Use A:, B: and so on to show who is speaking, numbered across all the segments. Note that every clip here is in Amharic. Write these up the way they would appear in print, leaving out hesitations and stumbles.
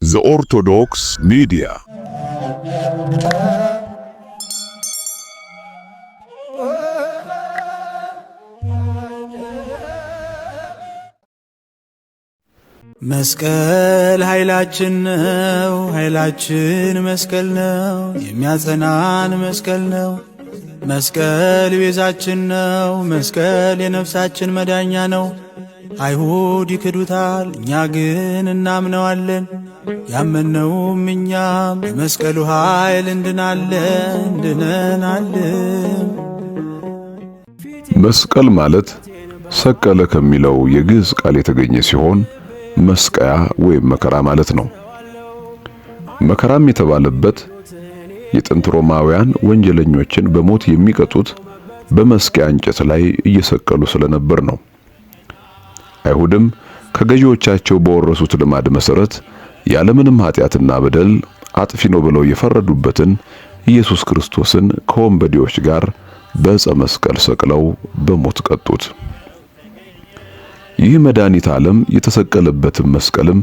A: The Orthodox Media.
B: መስቀል ኃይላችን ነው፣ ኃይላችን መስቀል ነው። የሚያጸናን መስቀል ነው። መስቀል ቤዛችን ነው። መስቀል የነፍሳችን መዳኛ ነው። አይሁድ ይክዱታል፣ እኛ ግን እናምነዋለን። ያመነውም እኛም በመስቀሉ ኃይል እንድነናለን።
A: መስቀል ማለት ሰቀለ ከሚለው የግዕዝ ቃል የተገኘ ሲሆን መስቀያ ወይም መከራ ማለት ነው። መከራም የተባለበት የጥንት ሮማውያን ወንጀለኞችን በሞት የሚቀጡት በመስቀያ እንጨት ላይ እየሰቀሉ ስለነበር ነው። አይሁድም ከገዢዎቻቸው በወረሱት ልማድ መሰረት ያለምንም ኃጢአትና በደል አጥፊ ነው ብለው የፈረዱበትን ኢየሱስ ክርስቶስን ከወንበዴዎች ጋር በዕፀ መስቀል ሰቅለው በሞት ቀጡት። ይህ መድኃኒተ ዓለም የተሰቀለበትን መስቀልም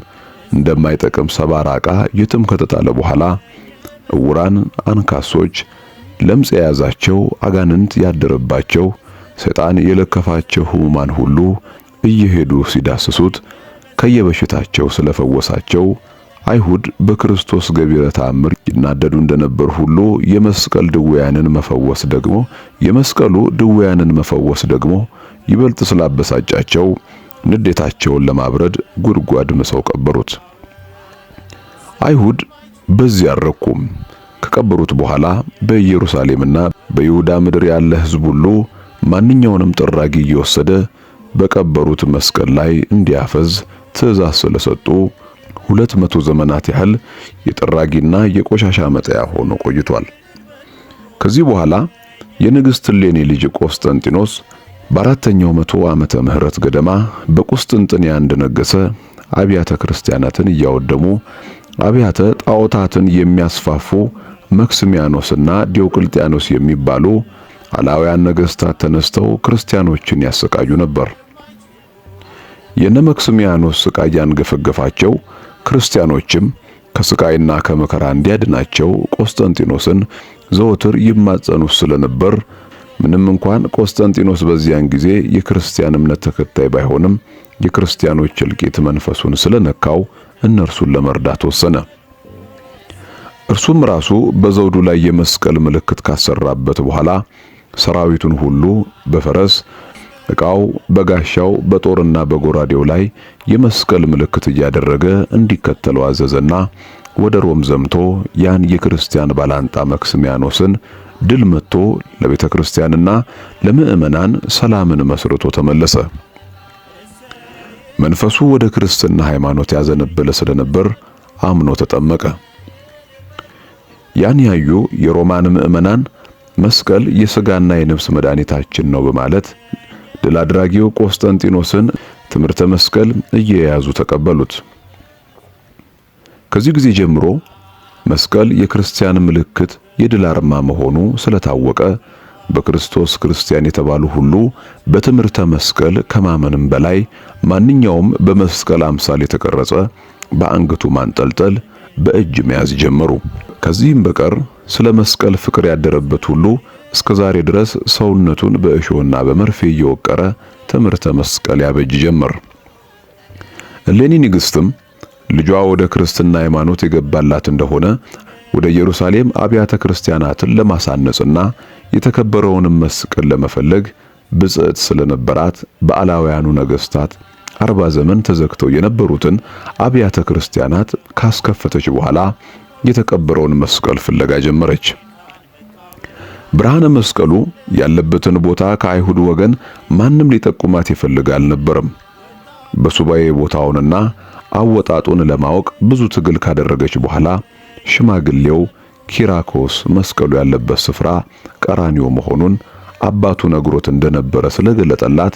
A: እንደማይጠቅም ሰባራ ዕቃ የትም ከተጣለ በኋላ ዕውራን፣ አንካሶች፣ ለምጽ የያዛቸው፣ አጋንንት ያደረባቸው፣ ሰይጣን የለከፋቸው ሕሙማን ሁሉ እየሄዱ ሲዳስሱት ከየበሽታቸው ስለፈወሳቸው አይሁድ በክርስቶስ ገቢረ ተአምር ይናደዱ እንደነበር ሁሉ የመስቀሉ ድውያንን መፈወስ ደግሞ ይበልጥ ስላበሳጫቸው ንዴታቸውን ለማብረድ ጉድጓድ ምሰው ቀበሩት። አይሁድ በዚህ አልረኩም። ከቀበሩት በኋላ በኢየሩሳሌምና በይሁዳ ምድር ያለ ሕዝብ ሁሉ ማንኛውንም ጥራጊ እየወሰደ በቀበሩት መስቀል ላይ እንዲያፈዝ ትእዛዝ ስለሰጡ 200 ዘመናት ያህል የጥራጊና የቆሻሻ መጣያ ሆኖ ቆይቷል። ከዚህ በኋላ የንግሥት እሌኒ ልጅ ቆስጠንጢኖስ በአራተኛው መቶ ዓመተ ምህረት ገደማ በቁስጥንጥንያ እንደነገሰ አብያተ ክርስቲያናትን እያወደሙ አብያተ ጣዖታትን የሚያስፋፉ መክስሚያኖስና ዲዮቅልጥያኖስ የሚባሉ አላውያን ነገሥታት ተነስተው ክርስቲያኖችን ያሰቃዩ ነበር። የነመክስሚያኖስ ስቃይ ያንገፈገፋቸው ክርስቲያኖችም ከስቃይና ከመከራ እንዲያድናቸው ቆስጠንጢኖስን ዘወትር ይማጸኑት ስለነበር ምንም እንኳን ቆስጠንጢኖስ በዚያን ጊዜ የክርስቲያን እምነት ተከታይ ባይሆንም የክርስቲያኖች እልቂት መንፈሱን ስለነካው እነርሱን ለመርዳት ወሰነ። እርሱም ራሱ በዘውዱ ላይ የመስቀል ምልክት ካሰራበት በኋላ ሰራዊቱን ሁሉ በፈረስ ዕቃው በጋሻው በጦርና በጎራዴው ላይ የመስቀል ምልክት እያደረገ እንዲከተለው አዘዘና ወደ ሮም ዘምቶ ያን የክርስቲያን ባላንጣ መክስሚያኖስን ድል መትቶ ለቤተ ክርስቲያንና ለምእመናን ሰላምን መስርቶ ተመለሰ። መንፈሱ ወደ ክርስትና ሃይማኖት ያዘነበለ ስለነበር አምኖ ተጠመቀ። ያን ያዩ የሮማን ምእመናን መስቀል የሥጋና የነፍስ መድኃኒታችን ነው በማለት ድል አድራጊው ቆስጠንጢኖስን ትምህርተ መስቀል እየያዙ ተቀበሉት። ከዚህ ጊዜ ጀምሮ መስቀል የክርስቲያን ምልክት የድል አርማ መሆኑ ስለታወቀ በክርስቶስ ክርስቲያን የተባሉ ሁሉ በትምህርተ መስቀል ከማመንም በላይ ማንኛውም በመስቀል አምሳል የተቀረጸ በአንገቱ ማንጠልጠል፣ በእጅ መያዝ ጀመሩ። ከዚህም በቀር ስለ መስቀል ፍቅር ያደረበት ሁሉ እስከ ዛሬ ድረስ ሰውነቱን በእሾህና በመርፌ እየወቀረ ትምህርተ መስቀል ያበጅ ጀመር። እሌኒ ንግሥትም ልጇ ወደ ክርስትና ሃይማኖት የገባላት እንደሆነ ወደ ኢየሩሳሌም አብያተ ክርስቲያናትን ለማሳነጽና የተከበረውን መስቀል ለመፈለግ ብጽዕት ስለነበራት በአላውያኑ ነገሥታት 40 ዘመን ተዘግተው የነበሩትን አብያተ ክርስቲያናት ካስከፈተች በኋላ የተቀበረውን መስቀል ፍለጋ ጀመረች። ብርሃነ መስቀሉ ያለበትን ቦታ ከአይሁድ ወገን ማንም ሊጠቁማት ይፈልግ አልነበረም። በሱባኤ ቦታውንና አወጣጡን ለማወቅ ብዙ ትግል ካደረገች በኋላ ሽማግሌው ኪራኮስ መስቀሉ ያለበት ስፍራ ቀራንዮ መሆኑን አባቱ ነግሮት እንደነበረ ስለገለጠላት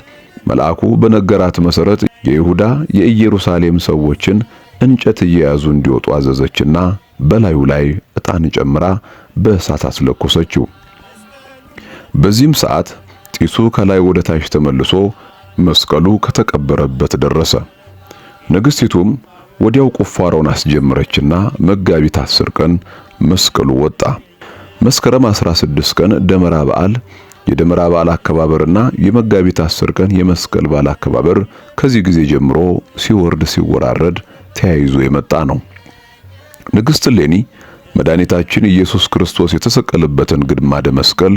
A: መልአኩ በነገራት መሰረት የይሁዳ የኢየሩሳሌም ሰዎችን እንጨት እየያዙ እንዲወጡ አዘዘችና በላዩ ላይ ዕጣን ጨምራ በእሳት አስለኮሰችው። በዚህም ሰዓት ጢሱ ከላይ ወደ ታች ተመልሶ መስቀሉ ከተቀበረበት ደረሰ። ንግሥቲቱም ወዲያው ቁፋሮውን አስጀመረችና መጋቢት 10 ቀን መስቀሉ ወጣ። መስከረም 16 ቀን ደመራ በዓል፣ የደመራ በዓል አከባበርና የመጋቢት 10 ቀን የመስቀል በዓል አከባበር ከዚህ ጊዜ ጀምሮ ሲወርድ ሲወራረድ ተያይዞ የመጣ ነው። ንግሥት እሌኒ መድኃኒታችን ኢየሱስ ክርስቶስ የተሰቀለበትን ግማደ መስቀል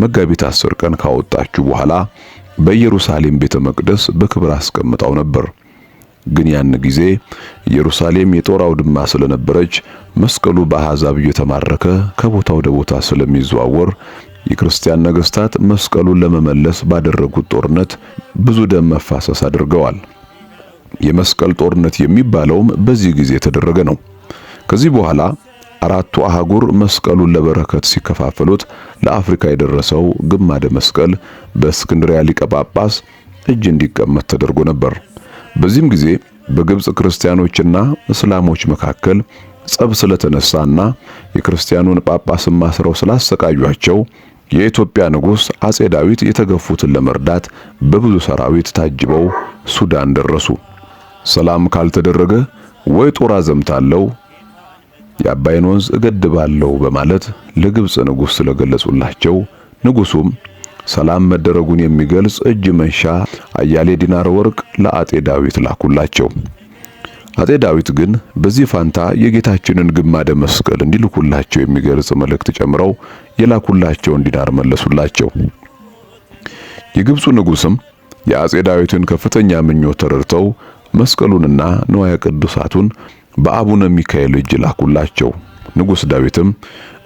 A: መጋቢት 10 ቀን ካወጣችሁ በኋላ በኢየሩሳሌም ቤተ መቅደስ በክብር አስቀምጣው ነበር። ግን ያን ጊዜ ኢየሩሳሌም የጦር አውድማ ስለነበረች መስቀሉ በአሕዛብ እየተማረከ ከቦታ ወደ ቦታ ስለሚዘዋወር የክርስቲያን ነገሥታት መስቀሉን ለመመለስ ባደረጉት ጦርነት ብዙ ደም መፋሰስ አድርገዋል። የመስቀል ጦርነት የሚባለውም በዚህ ጊዜ የተደረገ ነው። ከዚህ በኋላ አራቱ አህጉር መስቀሉን ለበረከት ሲከፋፈሉት ለአፍሪካ የደረሰው ግማደ መስቀል በእስክንድርያ ሊቀ ጳጳስ እጅ እንዲቀመጥ ተደርጎ ነበር። በዚህም ጊዜ በግብጽ ክርስቲያኖችና እስላሞች መካከል ጸብ ስለተነሳና የክርስቲያኑን ጳጳስን ማስረው ስላሰቃዩአቸው የኢትዮጵያ ንጉሥ አጼ ዳዊት የተገፉትን ለመርዳት በብዙ ሰራዊት ታጅበው ሱዳን ደረሱ። ሰላም ካልተደረገ ወይ ጦር አዘምታለሁ የአባይን ወንዝ እገድባለሁ በማለት ለግብጽ ንጉሥ ስለገለጹላቸው ንጉሡም ሰላም መደረጉን የሚገልጽ እጅ መንሻ አያሌ ዲናር ወርቅ ለአጤ ዳዊት ላኩላቸው። አጤ ዳዊት ግን በዚህ ፋንታ የጌታችንን ግማደ መስቀል እንዲልኩላቸው የሚገልጽ መልእክት ጨምረው የላኩላቸውን ዲናር መለሱላቸው። የግብፁ ንጉሥም የአጼ ዳዊትን ከፍተኛ ምኞት ተረድተው መስቀሉንና ንዋየ ቅዱሳቱን በአቡነ ሚካኤል እጅ ላኩላቸው። ንጉሥ ዳዊትም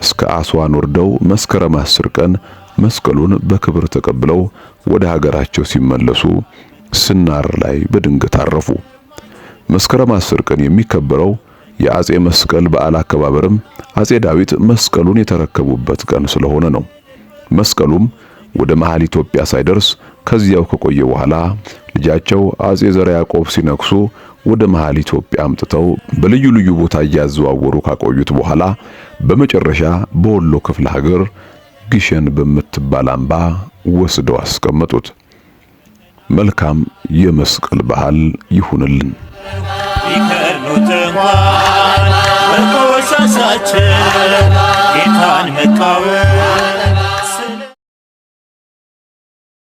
A: እስከ አስዋን ወርደው መስከረም 10 ቀን መስቀሉን በክብር ተቀብለው ወደ ሀገራቸው ሲመለሱ ስናር ላይ በድንገት አረፉ። መስከረም 10 ቀን የሚከበረው የአጼ መስቀል በዓል አከባበርም አጼ ዳዊት መስቀሉን የተረከቡበት ቀን ስለሆነ ነው። መስቀሉም ወደ መሃል ኢትዮጵያ ሳይደርስ ከዚያው ከቆየ በኋላ ልጃቸው አጼ ዘርዓ ያዕቆብ ሲነክሱ ወደ መሃል ኢትዮጵያ አምጥተው በልዩ ልዩ ቦታ እያዘዋወሩ ካቆዩት በኋላ በመጨረሻ በወሎ ክፍለ ሀገር ግሸን በምትባል አምባ ወስደው አስቀመጡት። መልካም የመስቀል በዓል ይሁንልን።
C: ይከኑት እንኳን በቆሻሻችን ጌታን መቃወም